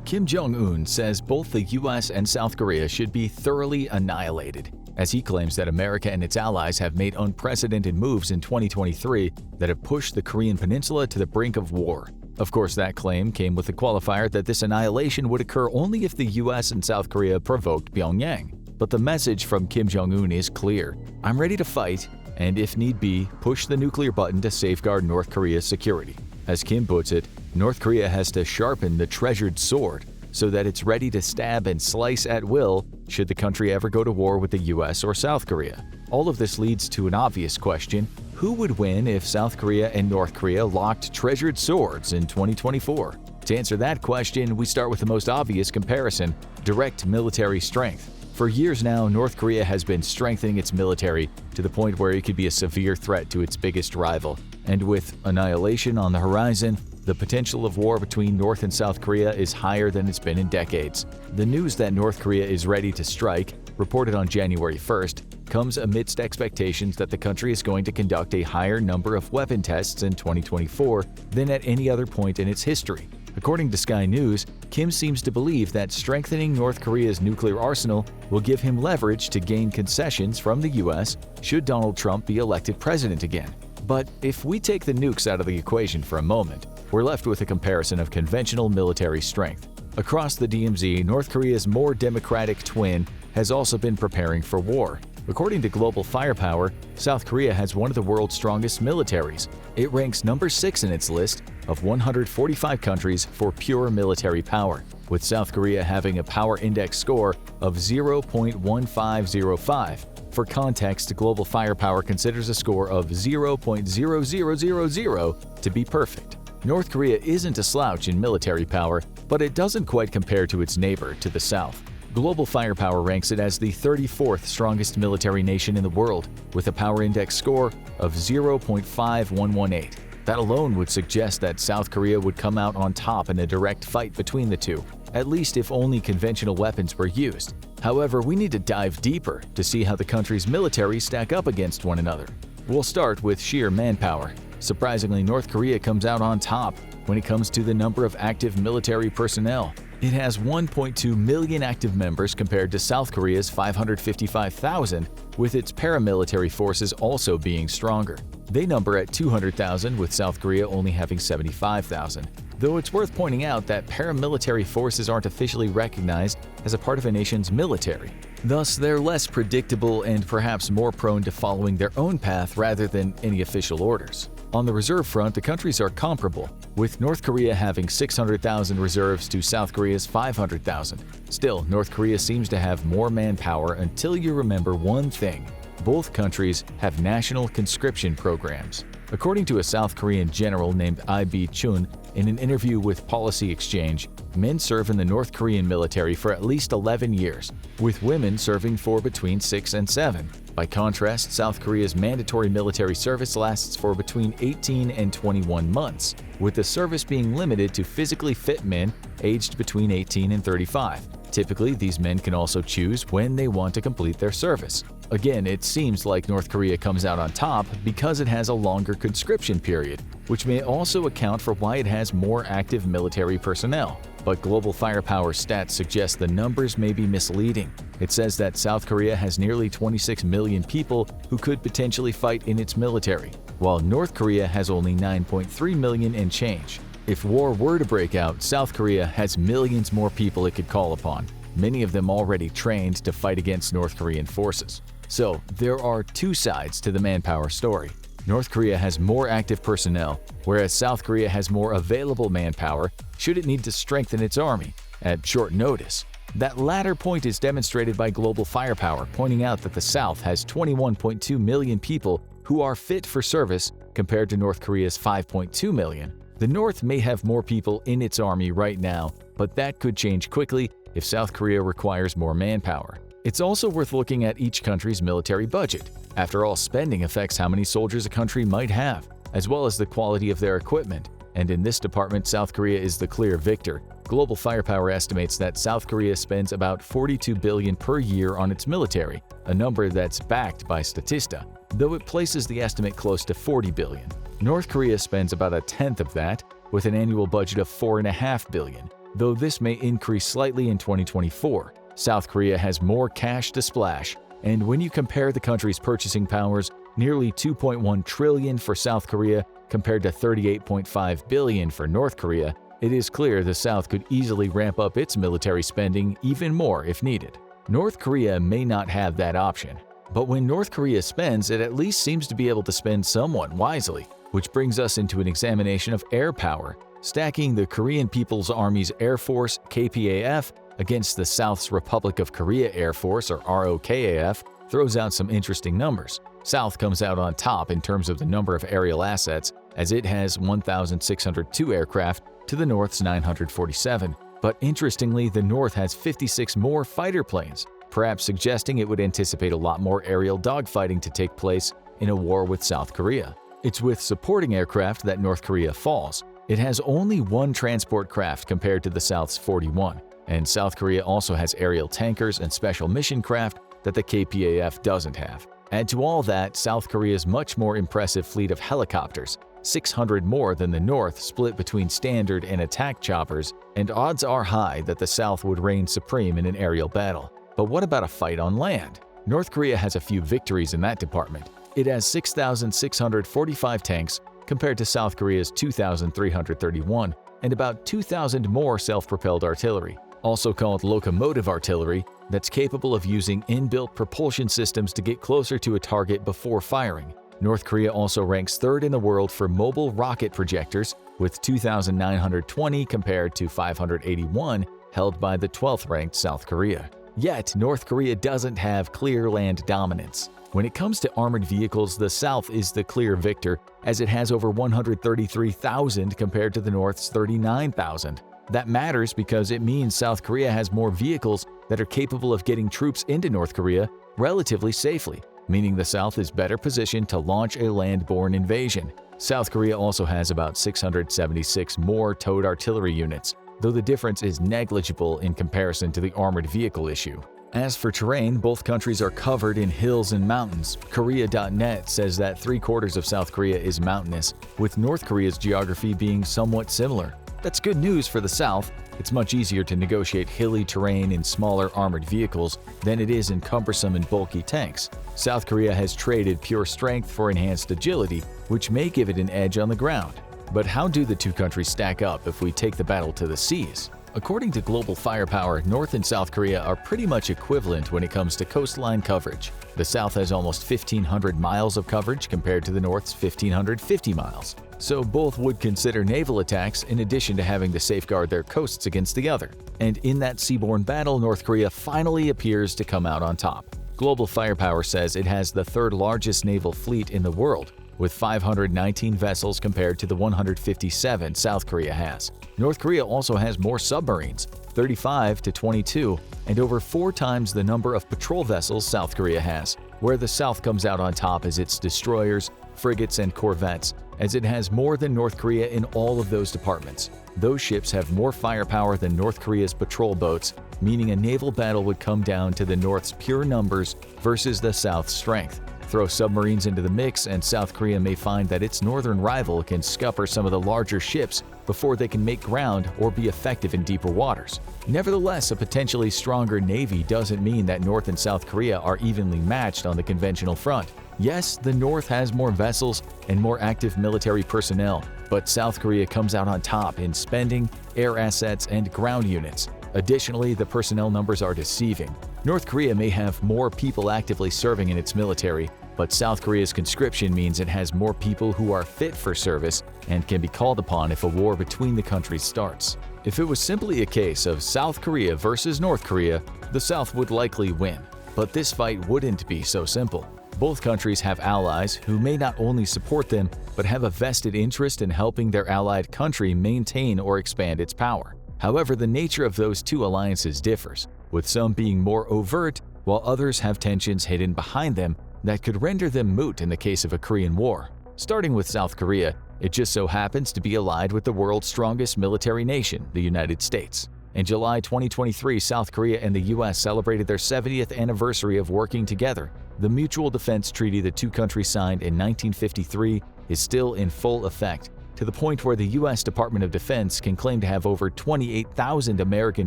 Kim Jong-un says both the US and South Korea should be thoroughly annihilated, as he claims that America and its allies have made unprecedented moves in 2023 that have pushed the Korean peninsula to the brink of war. Of course, that claim came with the qualifier that this annihilation would occur only if the US and South Korea provoked Pyongyang. But the message from Kim Jong-un is clear: I'm ready to fight, and if need be, push the nuclear button to safeguard North Korea's security. As Kim puts it, North Korea has to sharpen the treasured sword so that it's ready to stab and slice at will should the country ever go to war with the US or South Korea. All of this leads to an obvious question: who would win if South Korea and North Korea locked treasured swords in 2024? To answer that question, we start with the most obvious comparison: direct military strength. For years now, North Korea has been strengthening its military to the point where it could be a severe threat to its biggest rival. And with annihilation on the horizon, the potential of war between North and South Korea is higher than it's been in decades. The news that North Korea is ready to strike, reported on January 1st, comes amidst expectations that the country is going to conduct a higher number of weapon tests in 2024 than at any other point in its history. According to Sky News, Kim seems to believe that strengthening North Korea's nuclear arsenal will give him leverage to gain concessions from the US should Donald Trump be elected president again. But if we take the nukes out of the equation for a moment, we're left with a comparison of conventional military strength. Across the DMZ, North Korea's more democratic twin has also been preparing for war. According to Global Firepower, South Korea has one of the world's strongest militaries. It ranks number 6 in its list of 145 countries for pure military power, with South Korea having a power index score of 0.1505. For context, Global Firepower considers a score of 0.0000 to be perfect. North Korea isn't a slouch in military power, but it doesn't quite compare to its neighbor to the south. Global Firepower ranks it as the 34th strongest military nation in the world, with a power index score of 0.5118. That alone would suggest that South Korea would come out on top in a direct fight between the two, at least if only conventional weapons were used. However, we need to dive deeper to see how the country's military stack up against one another. We'll start with sheer manpower. Surprisingly, North Korea comes out on top when it comes to the number of active military personnel. It has 1.2 million active members compared to South Korea's 555,000, with its paramilitary forces also being stronger. They number at 200,000, with South Korea only having 75,000. Though it's worth pointing out that paramilitary forces aren't officially recognized as a part of a nation's military. Thus, they're less predictable and perhaps more prone to following their own path rather than any official orders. On the reserve front, the countries are comparable, with North Korea having 600,000 reserves to South Korea's 500,000. Still, North Korea seems to have more manpower until you remember one thing: both countries have national conscription programs. According to a South Korean general named I.B. Chun, in an interview with Policy Exchange, men serve in the North Korean military for at least 11 years, with women serving for between 6 and 7. By contrast, South Korea's mandatory military service lasts for between 18 and 21 months, with the service being limited to physically fit men aged between 18 and 35. Typically, these men can also choose when they want to complete their service. Again, it seems like North Korea comes out on top because it has a longer conscription period, which may also account for why it has more active military personnel. But Global Firepower stats suggest the numbers may be misleading. It says that South Korea has nearly 26 million people who could potentially fight in its military, while North Korea has only 9.3 million and change. If war were to break out, South Korea has millions more people it could call upon, many of them already trained to fight against North Korean forces. So, there are two sides to the manpower story. North Korea has more active personnel, whereas South Korea has more available manpower should it need to strengthen its army at short notice. That latter point is demonstrated by Global Firepower, pointing out that the South has 21.2 million people who are fit for service compared to North Korea's 5.2 million. The North may have more people in its army right now, but that could change quickly if South Korea requires more manpower. It's also worth looking at each country's military budget. After all, spending affects how many soldiers a country might have, as well as the quality of their equipment. And in this department, South Korea is the clear victor. Global Firepower estimates that South Korea spends about $42 billion per year on its military, a number that's backed by Statista, though it places the estimate close to $40 billion. North Korea spends about a tenth of that, with an annual budget of $4.5 billion. Though this may increase slightly in 2024, South Korea has more cash to splash, and when you compare the country's purchasing powers, nearly $2.1 trillion for South Korea compared to $38.5 billion for North Korea, it is clear the South could easily ramp up its military spending even more if needed. North Korea may not have that option, but when North Korea spends, it at least seems to be able to spend somewhat wisely, which brings us into an examination of air power, stacking the Korean People's Army's Air Force (KPAF) against the South's Republic of Korea Air Force or ROKAF throws out some interesting numbers. South comes out on top in terms of the number of aerial assets, as it has 1,602 aircraft to the North's 947. But interestingly, the North has 56 more fighter planes, perhaps suggesting it would anticipate a lot more aerial dogfighting to take place in a war with South Korea. It's with supporting aircraft that North Korea falls. It has only one transport craft compared to the South's 41, and South Korea also has aerial tankers and special mission craft that the KPAF doesn't have. Add to all that South Korea's much more impressive fleet of helicopters, 600 more than the North split between standard and attack choppers, and odds are high that the South would reign supreme in an aerial battle. But what about a fight on land? North Korea has a few victories in that department. It has 6,645 tanks compared to South Korea's 2,331, and about 2,000 more self-propelled artillery, also called locomotive artillery, that's capable of using inbuilt propulsion systems to get closer to a target before firing. North Korea also ranks third in the world for mobile rocket projectors, with 2,920 compared to 581 held by the 12th-ranked South Korea. Yet, North Korea doesn't have clear land dominance. When it comes to armored vehicles, the South is the clear victor, as it has over 133,000 compared to the North's 39,000. That matters because it means South Korea has more vehicles that are capable of getting troops into North Korea relatively safely, meaning the South is better positioned to launch a land-borne invasion. South Korea also has about 676 more towed artillery units, though the difference is negligible in comparison to the armored vehicle issue. As for terrain, both countries are covered in hills and mountains. Korea.net says that 3/4 of South Korea is mountainous, with North Korea's geography being somewhat similar. That's good news for the South. It's much easier to negotiate hilly terrain in smaller armored vehicles than it is in cumbersome and bulky tanks. South Korea has traded pure strength for enhanced agility, which may give it an edge on the ground. But how do the two countries stack up if we take the battle to the seas? According to Global Firepower, North and South Korea are pretty much equivalent when it comes to coastline coverage. The South has almost 1,500 miles of coverage compared to the North's 1,550 miles. So both would consider naval attacks in addition to having to safeguard their coasts against the other. And in that seaborne battle, North Korea finally appears to come out on top. Global Firepower says it has the third largest naval fleet in the world, with 519 vessels compared to the 157 South Korea has. North Korea also has more submarines, 35 to 22, and over 4 times the number of patrol vessels South Korea has. Where the South comes out on top is its destroyers, frigates, and corvettes, as it has more than North Korea in all of those departments. Those ships have more firepower than North Korea's patrol boats, meaning a naval battle would come down to the North's pure numbers versus the South's strength. Throw submarines into the mix, and South Korea may find that its northern rival can scupper some of the larger ships before they can make ground or be effective in deeper waters. Nevertheless, a potentially stronger navy doesn't mean that North and South Korea are evenly matched on the conventional front. Yes, the North has more vessels and more active military personnel, but South Korea comes out on top in spending, air assets, and ground units. Additionally, the personnel numbers are deceiving. North Korea may have more people actively serving in its military, but South Korea's conscription means it has more people who are fit for service and can be called upon if a war between the countries starts. If it was simply a case of South Korea versus North Korea, the South would likely win. But this fight wouldn't be so simple. Both countries have allies who may not only support them, but have a vested interest in helping their allied country maintain or expand its power. However, the nature of those two alliances differs, with some being more overt, while others have tensions hidden behind them that could render them moot in the case of a Korean War. Starting with South Korea, it just so happens to be allied with the world's strongest military nation, the United States. In July 2023, South Korea and the U.S. celebrated their 70th anniversary of working together. The Mutual Defense Treaty the two countries signed in 1953 is still in full effect, to the point where the U.S. Department of Defense can claim to have over 28,000 American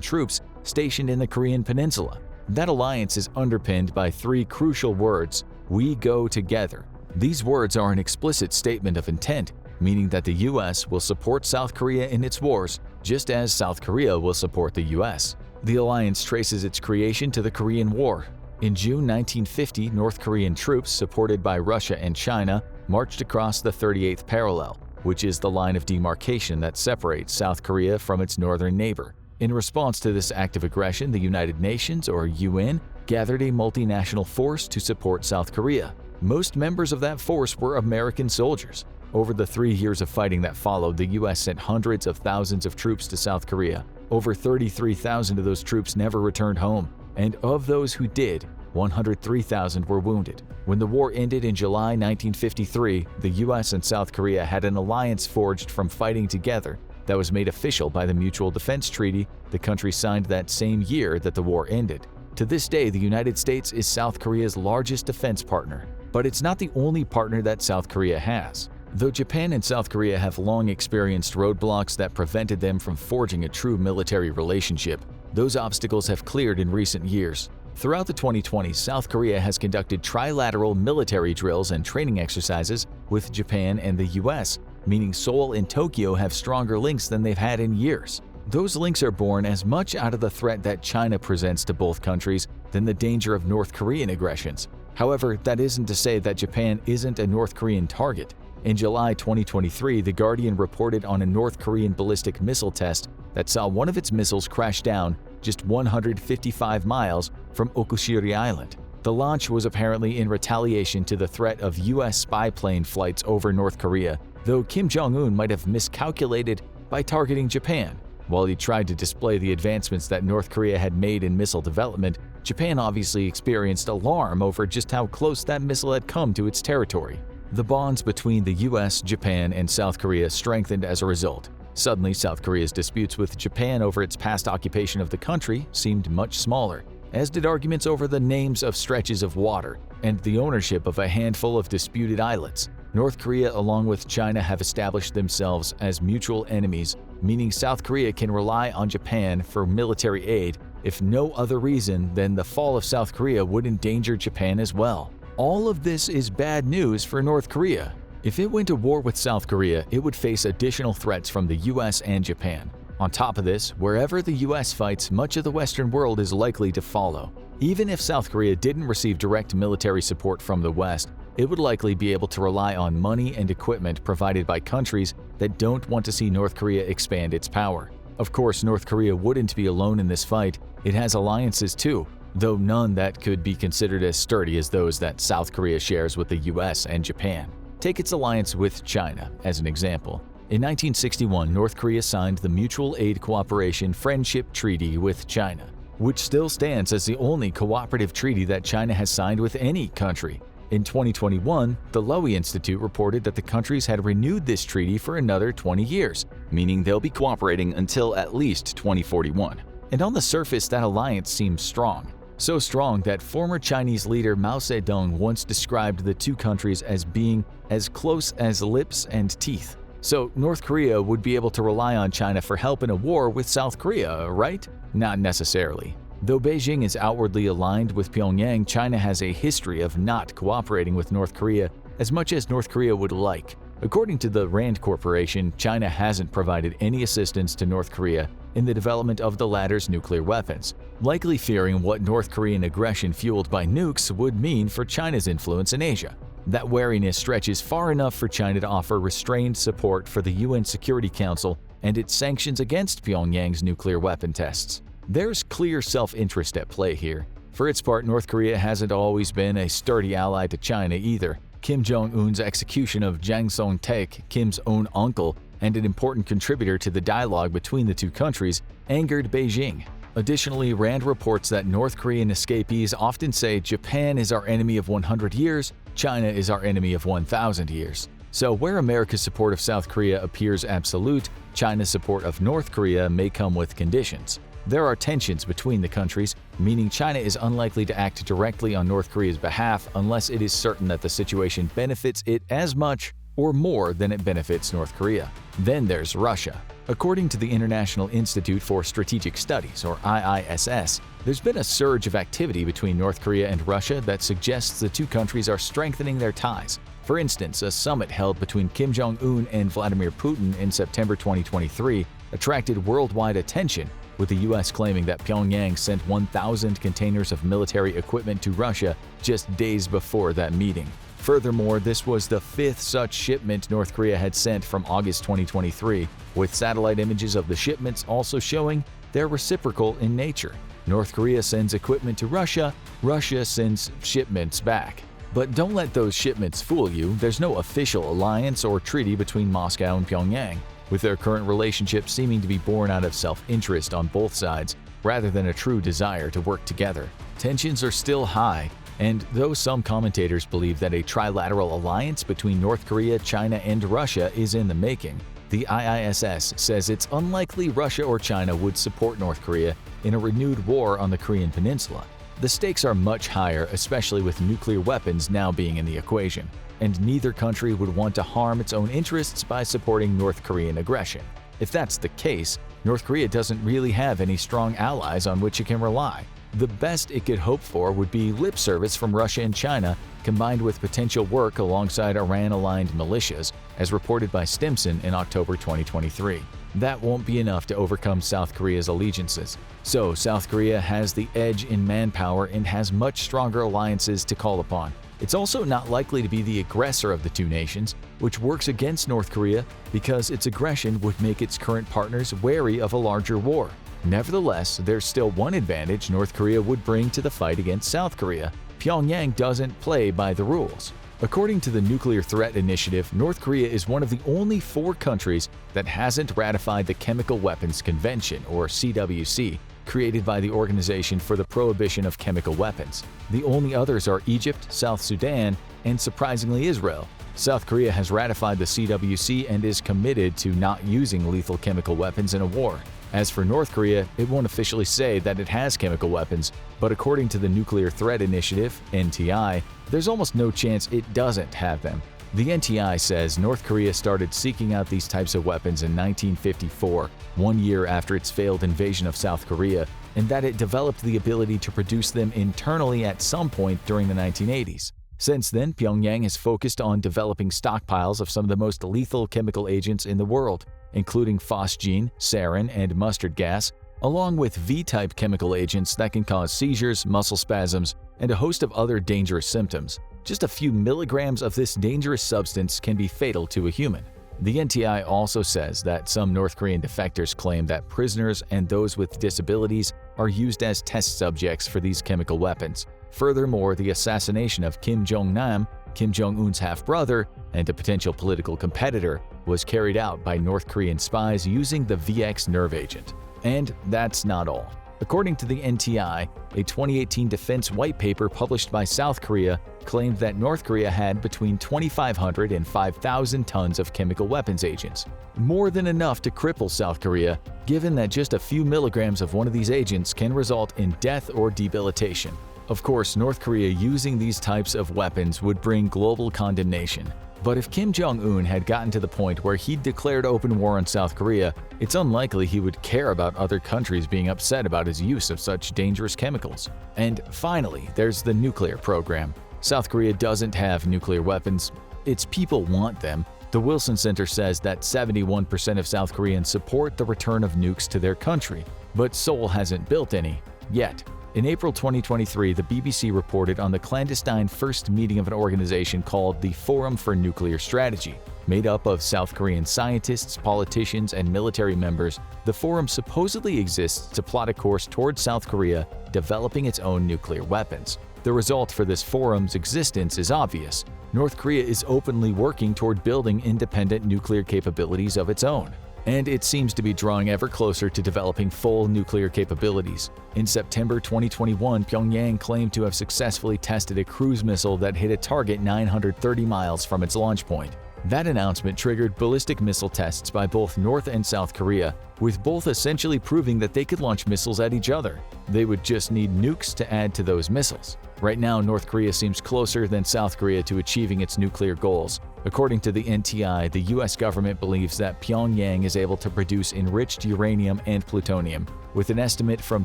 troops stationed in the Korean Peninsula. That alliance is underpinned by three crucial words: "We go together." These words are an explicit statement of intent, meaning that the U.S. will support South Korea in its wars, just as South Korea will support the U.S. The alliance traces its creation to the Korean War. In June 1950, North Korean troops, supported by Russia and China, marched across the 38th parallel, which is the line of demarcation that separates South Korea from its northern neighbor. In response to this act of aggression, the United Nations, or UN, gathered a multinational force to support South Korea. Most members of that force were American soldiers. Over the 3 years of fighting that followed, the U.S. sent hundreds of thousands of troops to South Korea. Over 33,000 of those troops never returned home, and of those who did, 103,000 were wounded. When the war ended in July 1953, the U.S. and South Korea had an alliance forged from fighting together that was made official by the Mutual Defense Treaty the countries signed that same year that the war ended. To this day, the United States is South Korea's largest defense partner. But it's not the only partner that South Korea has. Though Japan and South Korea have long experienced roadblocks that prevented them from forging a true military relationship, those obstacles have cleared in recent years. Throughout the 2020s, South Korea has conducted trilateral military drills and training exercises with Japan and the US, meaning Seoul and Tokyo have stronger links than they've had in years. Those links are born as much out of the threat that China presents to both countries than the danger of North Korean aggressions. However, that isn't to say that Japan isn't a North Korean target. In July 2023, The Guardian reported on a North Korean ballistic missile test that saw one of its missiles crash down just 155 miles from Okushiri Island. The launch was apparently in retaliation to the threat of U.S. spy plane flights over North Korea, though Kim Jong-un might have miscalculated by targeting Japan. While he tried to display the advancements that North Korea had made in missile development, Japan obviously experienced alarm over just how close that missile had come to its territory. The bonds between the US, Japan, and South Korea strengthened as a result. Suddenly, South Korea's disputes with Japan over its past occupation of the country seemed much smaller, as did arguments over the names of stretches of water and the ownership of a handful of disputed islets. North Korea, along with China, have established themselves as mutual enemies, meaning South Korea can rely on Japan for military aid if no other reason than the fall of South Korea would endanger Japan as well. All of this is bad news for North Korea. If it went to war with South Korea, it would face additional threats from the US and Japan. On top of this, wherever the US fights, much of the Western world is likely to follow. Even if South Korea didn't receive direct military support from the West, it would likely be able to rely on money and equipment provided by countries that don't want to see North Korea expand its power. Of course, North Korea wouldn't be alone in this fight. It has alliances too, though none that could be considered as sturdy as those that South Korea shares with the US and Japan. Take its alliance with China as an example. In 1961, North Korea signed the Mutual Aid Cooperation Friendship Treaty with China, which still stands as the only cooperative treaty that China has signed with any country. In 2021, the Lowy Institute reported that the countries had renewed this treaty for another 20 years, meaning they'll be cooperating until at least 2041. And on the surface, that alliance seems strong. So strong that former Chinese leader Mao Zedong once described the two countries as being as close as lips and teeth. So North Korea would be able to rely on China for help in a war with South Korea, right? Not necessarily. Though Beijing is outwardly aligned with Pyongyang, China has a history of not cooperating with North Korea as much as North Korea would like. According to the Rand Corporation, China hasn't provided any assistance to North Korea in the development of the latter's nuclear weapons, likely fearing what North Korean aggression fueled by nukes would mean for China's influence in Asia. That wariness stretches far enough for China to offer restrained support for the UN Security Council and its sanctions against Pyongyang's nuclear weapon tests. There's clear self-interest at play here. For its part, North Korea hasn't always been a sturdy ally to China either. Kim Jong-un's execution of Jang Song-taek, Kim's own uncle, and an important contributor to the dialogue between the two countries, angered Beijing. Additionally, Rand reports that North Korean escapees often say Japan is our enemy of 100 years, China is our enemy of 1,000 years. So where America's support of South Korea appears absolute, China's support of North Korea may come with conditions. There are tensions between the countries, meaning China is unlikely to act directly on North Korea's behalf unless it is certain that the situation benefits it as much or more than it benefits North Korea. Then there's Russia. According to the International Institute for Strategic Studies, or IISS, there's been a surge of activity between North Korea and Russia that suggests the two countries are strengthening their ties. For instance, a summit held between Kim Jong-un and Vladimir Putin in September 2023 attracted worldwide attention, with the U.S. claiming that Pyongyang sent 1,000 containers of military equipment to Russia just days before that meeting. Furthermore, this was the fifth such shipment North Korea had sent from August 2023, with satellite images of the shipments also showing they're reciprocal in nature. North Korea sends equipment to Russia, Russia sends shipments back. But don't let those shipments fool you. There's no official alliance or treaty between Moscow and Pyongyang, with their current relationship seeming to be born out of self-interest on both sides rather than a true desire to work together. Tensions are still high, and though some commentators believe that a trilateral alliance between North Korea, China, and Russia is in the making, the IISS says it's unlikely Russia or China would support North Korea in a renewed war on the Korean Peninsula. The stakes are much higher, especially with nuclear weapons now being in the equation, and neither country would want to harm its own interests by supporting North Korean aggression. If that's the case, North Korea doesn't really have any strong allies on which it can rely. The best it could hope for would be lip service from Russia and China, combined with potential work alongside Iran-aligned militias, as reported by Stimson in October 2023. That won't be enough to overcome South Korea's allegiances. So South Korea has the edge in manpower and has much stronger alliances to call upon. It's also not likely to be the aggressor of the two nations, which works against North Korea because its aggression would make its current partners wary of a larger war. Nevertheless, there's still one advantage North Korea would bring to the fight against South Korea. Pyongyang doesn't play by the rules. According to the Nuclear Threat Initiative, North Korea is one of the only 4 countries that hasn't ratified the Chemical Weapons Convention, or CWC, created by the Organization for the Prohibition of Chemical Weapons. The only others are Egypt, South Sudan, and surprisingly Israel. South Korea has ratified the CWC and is committed to not using lethal chemical weapons in a war. As for North Korea, it won't officially say that it has chemical weapons, but according to the Nuclear Threat Initiative, NTI, there's almost no chance it doesn't have them. The NTI says North Korea started seeking out these types of weapons in 1954, 1 year after its failed invasion of South Korea, and that it developed the ability to produce them internally at some point during the 1980s. Since then, Pyongyang has focused on developing stockpiles of some of the most lethal chemical agents in the world, including phosgene, sarin, and mustard gas, along with V-type chemical agents that can cause seizures, muscle spasms, and a host of other dangerous symptoms. Just a few milligrams of this dangerous substance can be fatal to a human. The NTI also says that some North Korean defectors claim that prisoners and those with disabilities are used as test subjects for these chemical weapons. Furthermore, the assassination of Kim Jong-nam, Kim Jong-un's half-brother, and a potential political competitor, was carried out by North Korean spies using the VX nerve agent. And that's not all. According to the NTI, a 2018 defense white paper published by South Korea claimed that North Korea had between 2,500 and 5,000 tons of chemical weapons agents, more than enough to cripple South Korea, given that just a few milligrams of one of these agents can result in death or debilitation. Of course, North Korea using these types of weapons would bring global condemnation. But if Kim Jong-un had gotten to the point where he'd declared open war on South Korea, it's unlikely he would care about other countries being upset about his use of such dangerous chemicals. And finally, there's the nuclear program. South Korea doesn't have nuclear weapons. Its people want them. The Wilson Center says that 71% of South Koreans support the return of nukes to their country, but Seoul hasn't built any yet. In April 2023, the BBC reported on the clandestine first meeting of an organization called the Forum for Nuclear Strategy. Made up of South Korean scientists, politicians, and military members, the forum supposedly exists to plot a course toward South Korea developing its own nuclear weapons. The result for this forum's existence is obvious. North Korea is openly working toward building independent nuclear capabilities of its own. And it seems to be drawing ever closer to developing full nuclear capabilities. In September 2021, Pyongyang claimed to have successfully tested a cruise missile that hit a target 930 miles from its launch point. That announcement triggered ballistic missile tests by both North and South Korea, with both essentially proving that they could launch missiles at each other. They would just need nukes to add to those missiles. Right now, North Korea seems closer than South Korea to achieving its nuclear goals. According to the NTI, the US government believes that Pyongyang is able to produce enriched uranium and plutonium, with an estimate from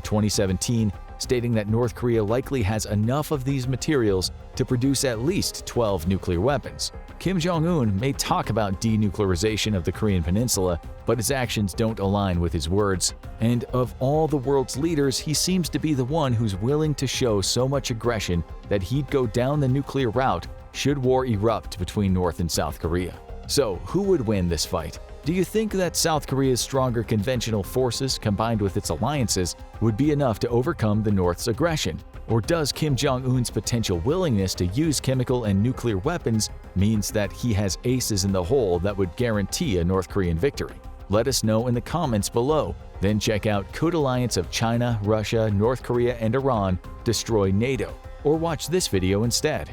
2017 stating that North Korea likely has enough of these materials to produce at least 12 nuclear weapons. Kim Jong-un may talk about denuclearization of the Korean Peninsula, but his actions don't align with his words. And of all the world's leaders, he seems to be the one who's willing to show so much aggression that he'd go down the nuclear route should war erupt between North and South Korea. So, who would win this fight? Do you think that South Korea's stronger conventional forces combined with its alliances would be enough to overcome the North's aggression? Or does Kim Jong-un's potential willingness to use chemical and nuclear weapons means that he has aces in the hole that would guarantee a North Korean victory? Let us know in the comments below. Then check out Could Alliance of China, Russia, North Korea, and Iran destroy NATO? Or watch this video instead.